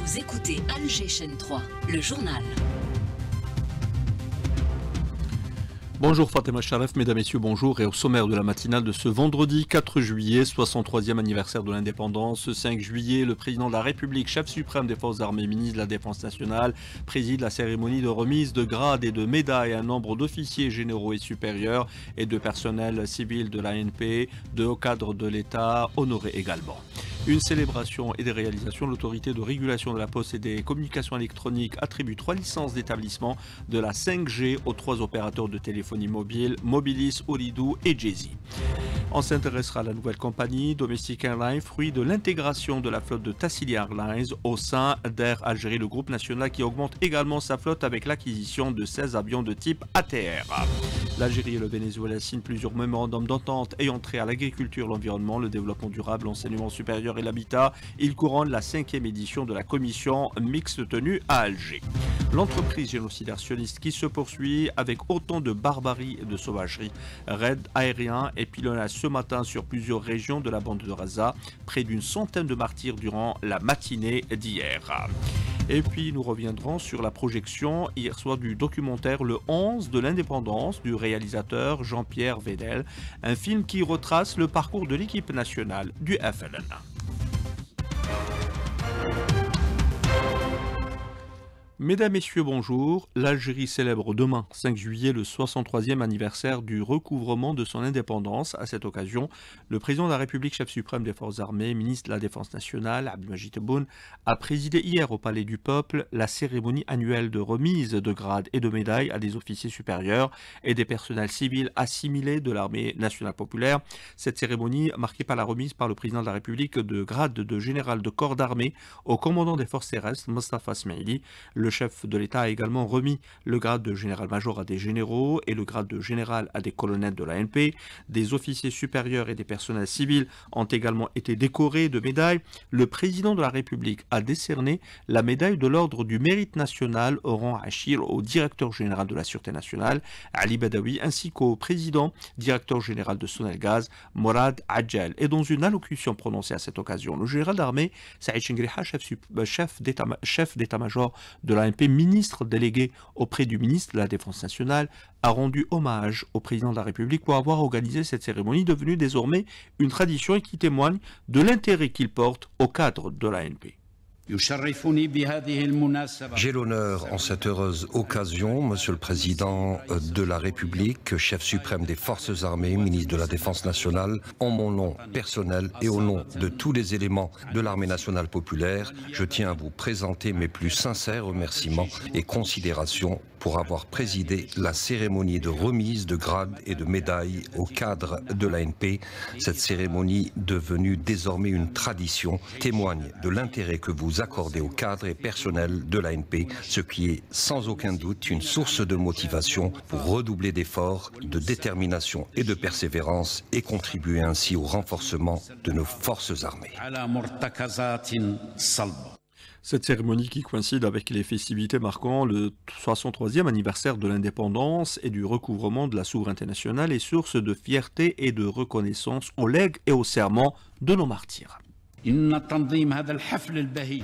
Vous écoutez Alger chaîne 3, le journal. Bonjour Fatima Sharef, mesdames, messieurs, bonjour. Et au sommaire de la matinale de ce vendredi 4 juillet, 63e anniversaire de l'indépendance. Ce 5 juillet, le président de la République, chef suprême des forces armées, ministre de la Défense nationale, préside la cérémonie de remise de grades et de médailles à un nombre d'officiers généraux et supérieurs et de personnel civil de l'ANP, de hauts cadres de l'État, honorés également. Une célébration et des réalisations. L'autorité de régulation de la poste et des communications électroniques attribue 3 licences d'établissement de la 5G aux 3 opérateurs de téléphonie mobile, Mobilis, Ooredoo et Jay-Z. On s'intéressera à la nouvelle compagnie Domestic Airlines, fruit de l'intégration de la flotte de Tassili Airlines au sein d'Air Algérie, le groupe national qui augmente également sa flotte avec l'acquisition de 16 avions de type ATR. L'Algérie et le Venezuela signent plusieurs mémorandums d'entente ayant trait à l'agriculture, l'environnement, le développement durable, l'enseignement supérieur et l'habitat. Ils couronnent la 5e édition de la commission mixte tenue à Alger. L'entreprise génocidaire sioniste qui se poursuit avec autant de barbarie et de sauvagerie. Raid aérien et pilonnage ce matin sur plusieurs régions de la bande de Gaza, près d'une centaine de martyrs durant la matinée d'hier. Et puis nous reviendrons sur la projection hier soir du documentaire Le 11 de l'indépendance du réalisateur Jean-Pierre Vedel, un film qui retrace le parcours de l'équipe nationale du FLN. Mesdames, Messieurs, bonjour. L'Algérie célèbre demain, 5 juillet, le 63e anniversaire du recouvrement de son indépendance. À cette occasion, le président de la République, chef suprême des forces armées, ministre de la Défense nationale, Abdelmajid Tebboune, a présidé hier au Palais du Peuple la cérémonie annuelle de remise de grades et de médailles à des officiers supérieurs et des personnels civils assimilés de l'armée nationale populaire. Cette cérémonie, marquée par la remise par le président de la République de grade de général de corps d'armée au commandant des forces terrestres, Mostafa Smaili. Le chef de l'État a également remis le grade de général-major à des généraux et le grade de général à des colonels de l'ANP. Des officiers supérieurs et des personnels civils ont également été décorés de médailles. Le président de la République a décerné la médaille de l'ordre du mérite national au rang Achir au directeur général de la Sûreté nationale, Ali Badawi, ainsi qu'au président, directeur général de Sonelgaz, Morad Adjel. Et dans une allocution prononcée à cette occasion, le général d'armée, Saïd Chengriha, chef d'état-major de l'ANP, ministre délégué auprès du ministre de la Défense nationale, a rendu hommage au président de la République pour avoir organisé cette cérémonie devenue désormais une tradition et qui témoigne de l'intérêt qu'il porte au cadre de l'ANP. J'ai l'honneur en cette heureuse occasion, Monsieur le Président de la République, chef suprême des Forces armées, ministre de la Défense nationale, en mon nom personnel et au nom de tous les éléments de l'Armée nationale populaire, je tiens à vous présenter mes plus sincères remerciements et considérations pour avoir présidé la cérémonie de remise de grades et de médailles au cadre de l'ANP. Cette cérémonie, devenue désormais une tradition, témoigne de l'intérêt que vous accordez au cadre et personnel de l'ANP, ce qui est sans aucun doute une source de motivation pour redoubler d'efforts, de détermination et de persévérance et contribuer ainsi au renforcement de nos forces armées. Cette cérémonie qui coïncide avec les festivités marquant le 63e anniversaire de l'indépendance et du recouvrement de la souveraineté nationale est source de fierté et de reconnaissance au legs et au serment de nos martyrs.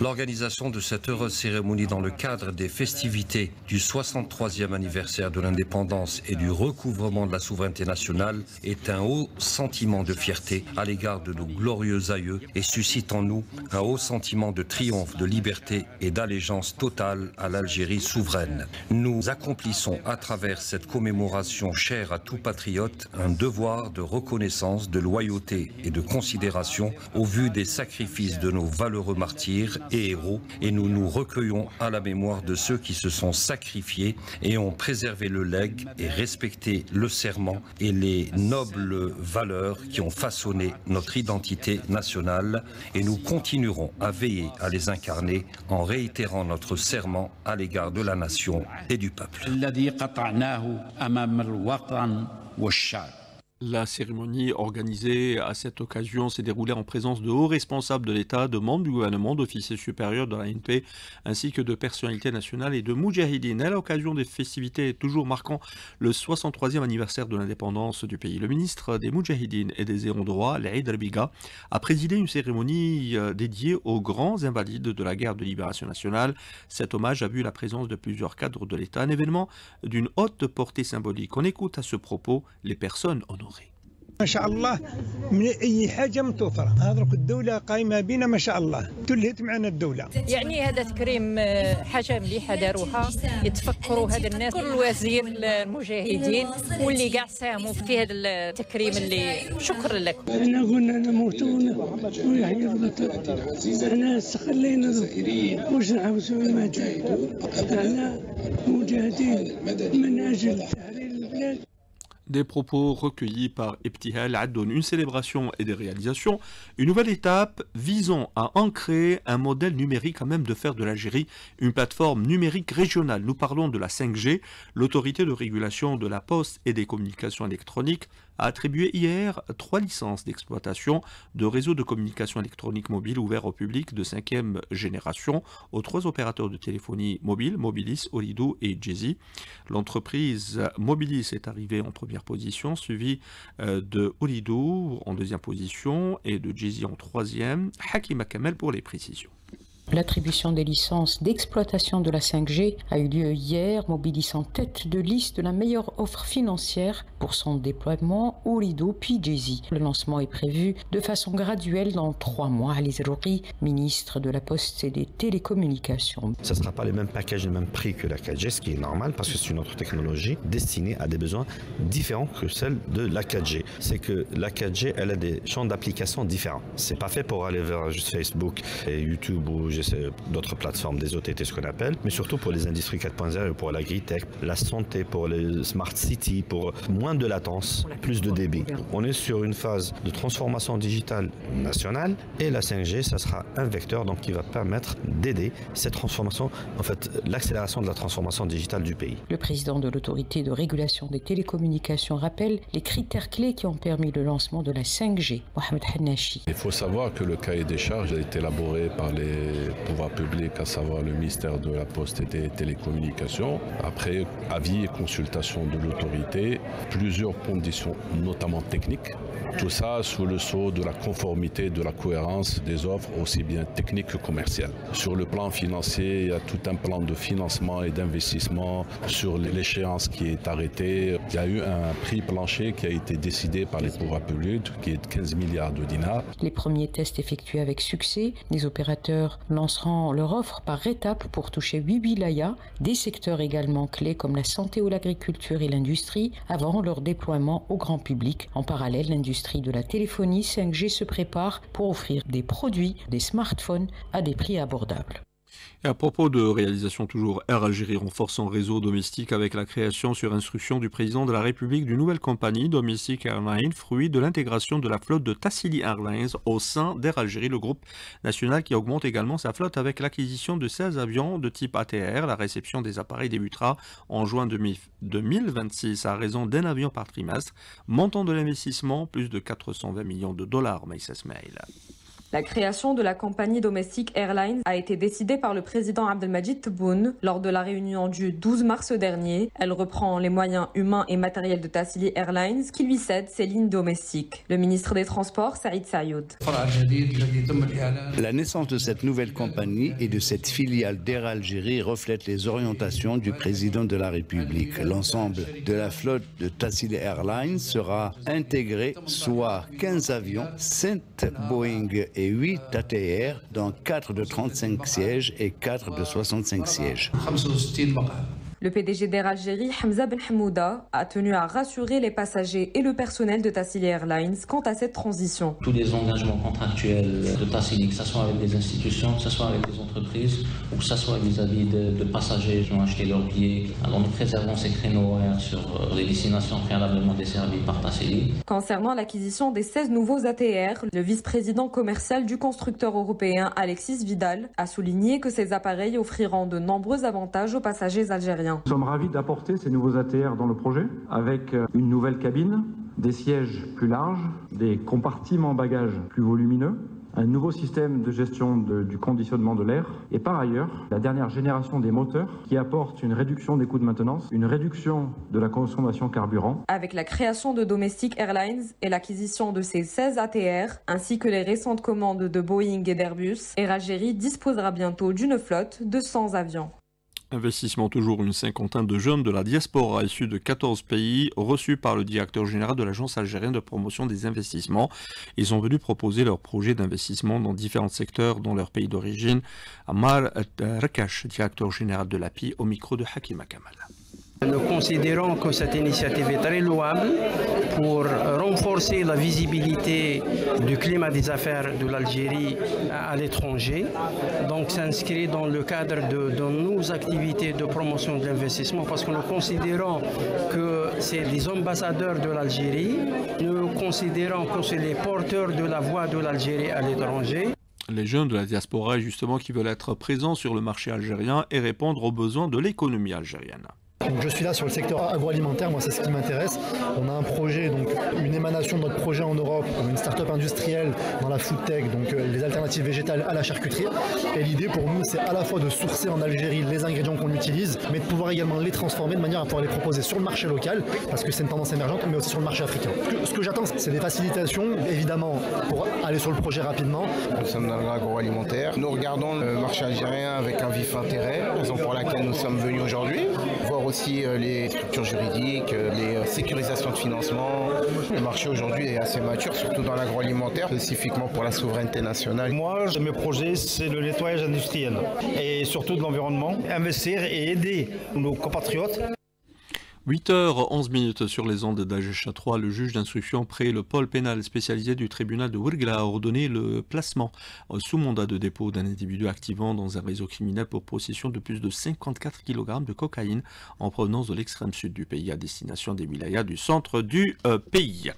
L'organisation de cette heureuse cérémonie dans le cadre des festivités du 63e anniversaire de l'indépendance et du recouvrement de la souveraineté nationale est un haut sentiment de fierté à l'égard de nos glorieux aïeux et suscite en nous un haut sentiment de triomphe, de liberté et d'allégeance totale à l'Algérie souveraine. Nous accomplissons à travers cette commémoration chère à tout patriote un devoir de reconnaissance, de loyauté et de considération au vu des sacrifices de nos valeureux martyrs et héros, et nous nous recueillons à la mémoire de ceux qui se sont sacrifiés et ont préservé le legs et respecté le serment et les nobles valeurs qui ont façonné notre identité nationale, et nous continuerons à veiller à les incarner en réitérant notre serment à l'égard de la nation et du peuple. La cérémonie organisée à cette occasion s'est déroulée en présence de hauts responsables de l'État, de membres du gouvernement, d'officiers supérieurs de l'ANP, ainsi que de personnalités nationales et de Moudjahidines. À l'occasion des festivités toujours marquant le 63e anniversaire de l'indépendance du pays, le ministre des Moudjahidines et des ayants droit, Laïd Rabiga, a présidé une cérémonie dédiée aux grands invalides de la guerre de libération nationale. Cet hommage a vu la présence de plusieurs cadres de l'État, un événement d'une haute portée symbolique. On écoute à ce propos les personnes honorées. ما شاء الله من اي حاجه متوفره هذا الدوله قايمه بنا ما شاء الله تلهت معنا الدوله يعني هذا تكريم حاجه مليحه داروها يتفكروا هذا الناس كل وزير المجاهدين واللي كاع ساهموا في هذا التكريم اللي شكرا لكم. احنا قلنا نموتون ويحيى الوطن احنا استخلينا واش نعاوزوا المجاهد احنا مجاهدين من اجل تحرير البلاد. Des propos recueillis par Ebtihal Addoun, une célébration et des réalisations, une nouvelle étape visant à ancrer un modèle numérique à même de faire de l'Algérie une plateforme numérique régionale. Nous parlons de la 5G. L'autorité de régulation de la poste et des communications électroniques a attribué hier 3 licences d'exploitation de réseaux de communication électronique mobile ouverts au public de 5e génération aux 3 opérateurs de téléphonie mobile, Mobilis, Ooredoo et Djezzy. L'entreprise Mobilis est arrivée en première position, suivie de Ooredoo en deuxième position et de Djezzy en troisième. Hakima Kamel pour les précisions. L'attribution des licences d'exploitation de la 5G a eu lieu hier, Mobilis en tête de liste de la meilleure offre financière pour son déploiement, Ooredoo puis Djezzy. Le lancement est prévu de façon graduelle dans 3 mois. Ali Zerouri, ministre de la Poste et des Télécommunications. Ce ne sera pas le même package, le même prix que la 4G, ce qui est normal parce que c'est une autre technologie destinée à des besoins différents que celle de la 4G. C'est que la 4G, elle a des champs d'application différents. C'est pas fait pour aller vers juste Facebook et YouTube ou d'autres plateformes, des OTT, ce qu'on appelle, mais surtout pour les industries 4.0, pour l'agritech, la santé, pour les smart cities, pour moins de latence, plus de débit. On est sur une phase de transformation digitale nationale et la 5G, ça sera un vecteur donc qui va permettre d'aider cette transformation, en fait, l'accélération de la transformation digitale du pays. Le président de l'autorité de régulation des télécommunications rappelle les critères clés qui ont permis le lancement de la 5G. Mohamed Hannachi. Il faut savoir que le cahier des charges a été élaboré par les pouvoir public, à savoir le ministère de la Poste et des Télécommunications. Après avis et consultation de l'autorité, plusieurs conditions, notamment techniques. Tout ça sous le sceau de la conformité, de la cohérence des offres, aussi bien techniques que commerciales. Sur le plan financier, il y a tout un plan de financement et d'investissement sur l'échéance qui est arrêtée. Il y a eu un prix plancher qui a été décidé par les pouvoirs publics, qui est de 15 milliards de dinars. Les premiers tests effectués avec succès, les opérateurs lanceront leur offre par étapes pour toucher 8 wilayas, des secteurs également clés comme la santé ou l'agriculture et l'industrie, avant leur déploiement au grand public. En parallèle, l'industrie de la téléphonie 5G se prépare pour offrir des produits, des smartphones à des prix abordables. Et à propos de réalisation toujours, Air Algérie renforce son réseau domestique avec la création sur instruction du président de la République d'une nouvelle compagnie, Domestic Airlines, fruit de l'intégration de la flotte de Tassili Airlines au sein d'Air Algérie, le groupe national qui augmente également sa flotte avec l'acquisition de 16 avions de type ATR. La réception des appareils débutera en juin 2026 à raison d'un avion par trimestre. Montant de l'investissement, plus de 420 millions de dollars, Maïssa Ismail. La création de la compagnie Domestic Airlines a été décidée par le président Abdelmadjid Tebboune lors de la réunion du 12 mars dernier. Elle reprend les moyens humains et matériels de Tassili Airlines qui lui cède ses lignes domestiques. Le ministre des Transports, Saïd Sayoud. La naissance de cette nouvelle compagnie et de cette filiale d'Air Algérie reflète les orientations du président de la République. L'ensemble de la flotte de Tassili Airlines sera intégré, soit 15 avions, 7 Boeing et 8 ATR, dont 4 de 35 sièges et 4 de 65 sièges. Le PDG d'Air Algérie, Hamza Ben Hamouda, a tenu à rassurer les passagers et le personnel de Tassili Airlines quant à cette transition. Tous les engagements contractuels de Tassili, que ce soit avec des institutions, que ce soit avec des entreprises, ou que ce soit vis-à-vis de passagers qui ont acheté leurs billets. Alors nous préservons ces créneaux horaires sur les destinations préalablement desservies par Tassili. Concernant l'acquisition des 16 nouveaux ATR, le vice-président commercial du constructeur européen, Alexis Vidal, a souligné que ces appareils offriront de nombreux avantages aux passagers algériens. Nous sommes ravis d'apporter ces nouveaux ATR dans le projet avec une nouvelle cabine, des sièges plus larges, des compartiments bagages plus volumineux, un nouveau système de gestion du conditionnement de l'air et par ailleurs la dernière génération des moteurs qui apporte une réduction des coûts de maintenance, une réduction de la consommation carburant. Avec la création de Domestic Airlines et l'acquisition de ses 16 ATR ainsi que les récentes commandes de Boeing et d'Airbus, Air Algérie disposera bientôt d'une flotte de 100 avions. Investissement toujours, une cinquantaine de jeunes de la diaspora issus de 14 pays reçus par le directeur général de l'Agence algérienne de promotion des investissements. Ils sont venus proposer leurs projets d'investissement dans différents secteurs dans leur pays d'origine. Ammar Rakash, directeur général de l'API, au micro de Hakima Kamal. Nous considérons que cette initiative est très louable pour renforcer la visibilité du climat des affaires de l'Algérie à l'étranger. Donc s'inscrit dans le cadre de nos activités de promotion de l'investissement parce que nous considérons que c'est les ambassadeurs de l'Algérie. Nous considérons que c'est les porteurs de la voix de l'Algérie à l'étranger. Les jeunes de la diaspora, justement, qui veulent être présents sur le marché algérien et répondre aux besoins de l'économie algérienne. Donc je suis là sur le secteur agroalimentaire, moi c'est ce qui m'intéresse. On a un projet, donc une émanation de notre projet en Europe, une start-up industrielle dans la food tech, donc les alternatives végétales à la charcuterie. Et l'idée pour nous c'est à la fois de sourcer en Algérie les ingrédients qu'on utilise, mais de pouvoir également les transformer de manière à pouvoir les proposer sur le marché local, parce que c'est une tendance émergente, mais aussi sur le marché africain. Ce que j'attends c'est des facilitations, évidemment, pour aller sur le projet rapidement. Nous sommes dans l'agroalimentaire, nous regardons le marché algérien avec un vif intérêt, raison pour laquelle nous sommes venus aujourd'hui, voir aussi les structures juridiques, les sécurisations de financement. Le marché aujourd'hui est assez mature, surtout dans l'agroalimentaire, spécifiquement pour la souveraineté nationale. Moi, mes projets, c'est le nettoyage industriel et surtout de l'environnement. Investir et aider nos compatriotes. 8h11 sur les ondes d'Agecha 3, le juge d'instruction près le pôle pénal spécialisé du tribunal de Ouargla a ordonné le placement sous mandat de dépôt d'un individu activant dans un réseau criminel pour possession de plus de 54 kg de cocaïne en provenance de l'extrême sud du pays à destination des wilayas du centre du pays.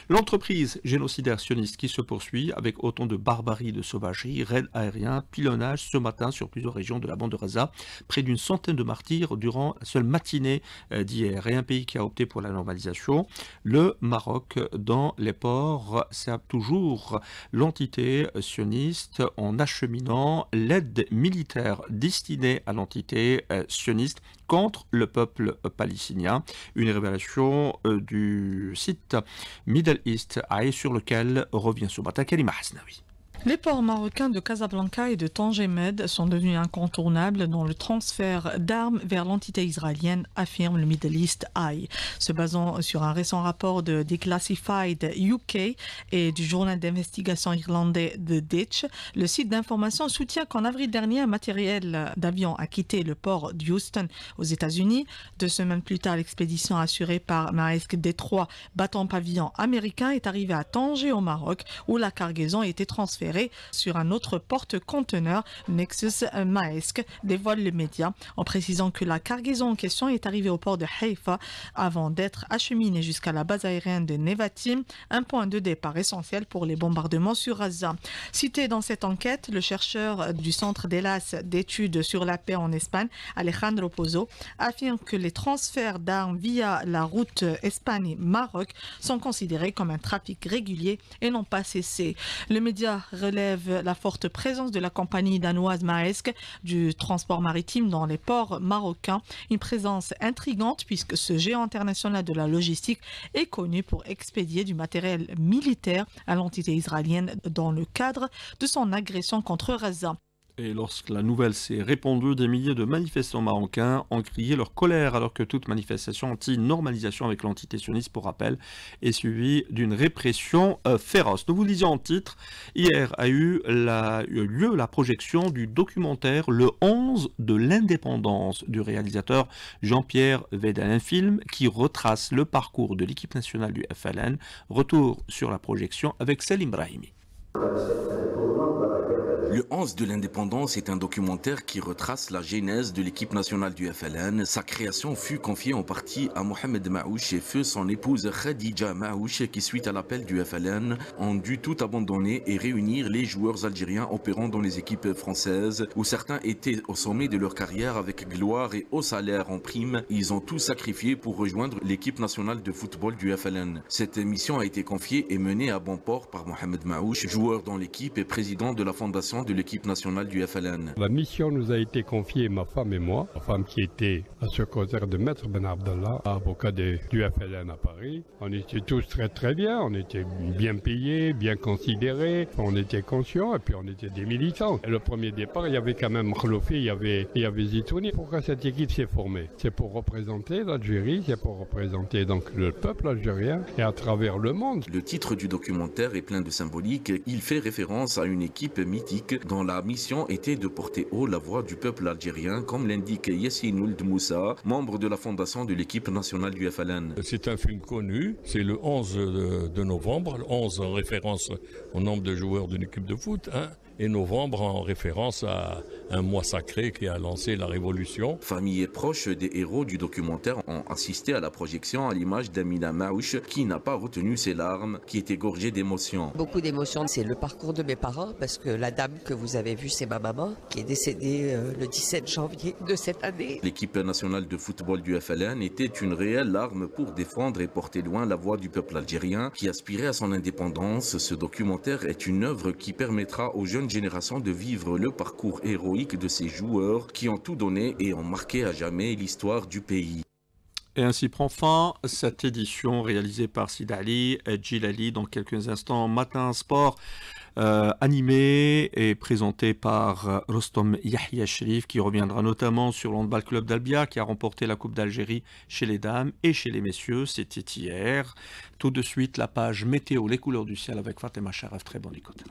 L'entreprise génocidaire sioniste qui se poursuit avec autant de barbarie, de sauvagerie, raids aériens, pilonnage ce matin sur plusieurs régions de la bande de Gaza, près d'une centaine de martyrs durant la seule matinée d'hier. Et un pays qui a opté pour la normalisation, le Maroc, dans les ports, sert toujours l'entité sioniste en acheminant l'aide militaire destinée à l'entité sioniste contre le peuple palestinien. Une révélation du site Middle East Eye sur lequel revient ce matin Karima Hasnaoui. Les ports marocains de Casablanca et de Tanger Med sont devenus incontournables dans le transfert d'armes vers l'entité israélienne, affirme le Middle East Eye. Se basant sur un récent rapport de Declassified UK et du journal d'investigation irlandais The Ditch, le site d'information soutient qu'en avril dernier, un matériel d'avion a quitté le port d'Houston aux États-Unis. 2 semaines plus tard, l'expédition assurée par Maersk Détroit, battant pavillon américain, est arrivée à Tanger au Maroc, où la cargaison a été transférée sur un autre porte-conteneur, Nexus Maersk, dévoile le média, en précisant que la cargaison en question est arrivée au port de Haïfa avant d'être acheminée jusqu'à la base aérienne de Nevatim, un point de départ essentiel pour les bombardements sur Gaza. Cité dans cette enquête, le chercheur du Centre d'Elas d'études sur la paix en Espagne, Alejandro Pozo, affirme que les transferts d'armes via la route Espagne-Maroc sont considérés comme un trafic régulier et n'ont pas cessé. Le média relève la forte présence de la compagnie danoise Maersk du transport maritime dans les ports marocains, une présence intrigante puisque ce géant international de la logistique est connu pour expédier du matériel militaire à l'entité israélienne dans le cadre de son agression contre Gaza. Et lorsque la nouvelle s'est répandue, des milliers de manifestants marocains ont crié leur colère alors que toute manifestation anti-normalisation avec l'entité sioniste, pour rappel, est suivie d'une répression féroce. Nous vous disions en titre, hier a eu lieu la projection du documentaire Le 11 de l'indépendance du réalisateur Jean-Pierre Védel, un film qui retrace le parcours de l'équipe nationale du FLN. Retour sur la projection avec Salim Brahimi. Le 11 de l'indépendance est un documentaire qui retrace la genèse de l'équipe nationale du FLN. Sa création fut confiée en partie à Mohamed Maouch et feu son épouse Khadija Maouch qui, suite à l'appel du FLN, ont dû tout abandonner et réunir les joueurs algériens opérant dans les équipes françaises où certains étaient au sommet de leur carrière avec gloire et haut salaire en prime. Ils ont tout sacrifié pour rejoindre l'équipe nationale de football du FLN. Cette mission a été confiée et menée à bon port par Mohamed Maouch, joueur dans l'équipe et président de la fondation de l'équipe nationale du FLN. La mission nous a été confiée, ma femme et moi, ma femme qui était la secrétaire de Maître Ben Abdallah, avocat du FLN à Paris. On était tous très bien, on était bien payés, bien considérés, on était conscients et puis on était des militants. Et le premier départ, il y avait quand même Khloufi, il y avait Zitouni. Pourquoi cette équipe s'est formée? C'est pour représenter l'Algérie, c'est pour représenter donc le peuple algérien et à travers le monde. Le titre du documentaire est plein de symbolique. Il fait référence à une équipe mythique dont la mission était de porter haut la voix du peuple algérien, comme l'indique Yassine Ould Moussa, membre de la fondation de l'équipe nationale du FLN. C'est un film connu, c'est le 11 de novembre, le 11 en référence au nombre de joueurs d'une équipe de foot, et novembre en référence à un mois sacré qui a lancé la révolution. Famille et proches des héros du documentaire ont assisté à la projection à l'image d'Amina Maouch qui n'a pas retenu ses larmes, qui était gorgée d'émotions. Beaucoup d'émotions, c'est le parcours de mes parents parce que la dame que vous avez vue, c'est ma maman qui est décédée le 17 janvier de cette année. L'équipe nationale de football du FLN était une réelle arme pour défendre et porter loin la voix du peuple algérien qui aspirait à son indépendance. Ce documentaire est une œuvre qui permettra aux jeunes générations de vivre le parcours héroïque de ces joueurs qui ont tout donné et ont marqué à jamais l'histoire du pays. Et ainsi prend fin cette édition réalisée par Sid Ali Djilali. Dans quelques instants, Matin Sport, animé et présenté par Rostom Yahya Sherif, qui reviendra notamment sur l'handball club d'Albia qui a remporté la Coupe d'Algérie chez les dames et chez les messieurs. C'était hier. Tout de suite, la page météo, les couleurs du ciel avec Fatima Sharaf. Très bonne écoute.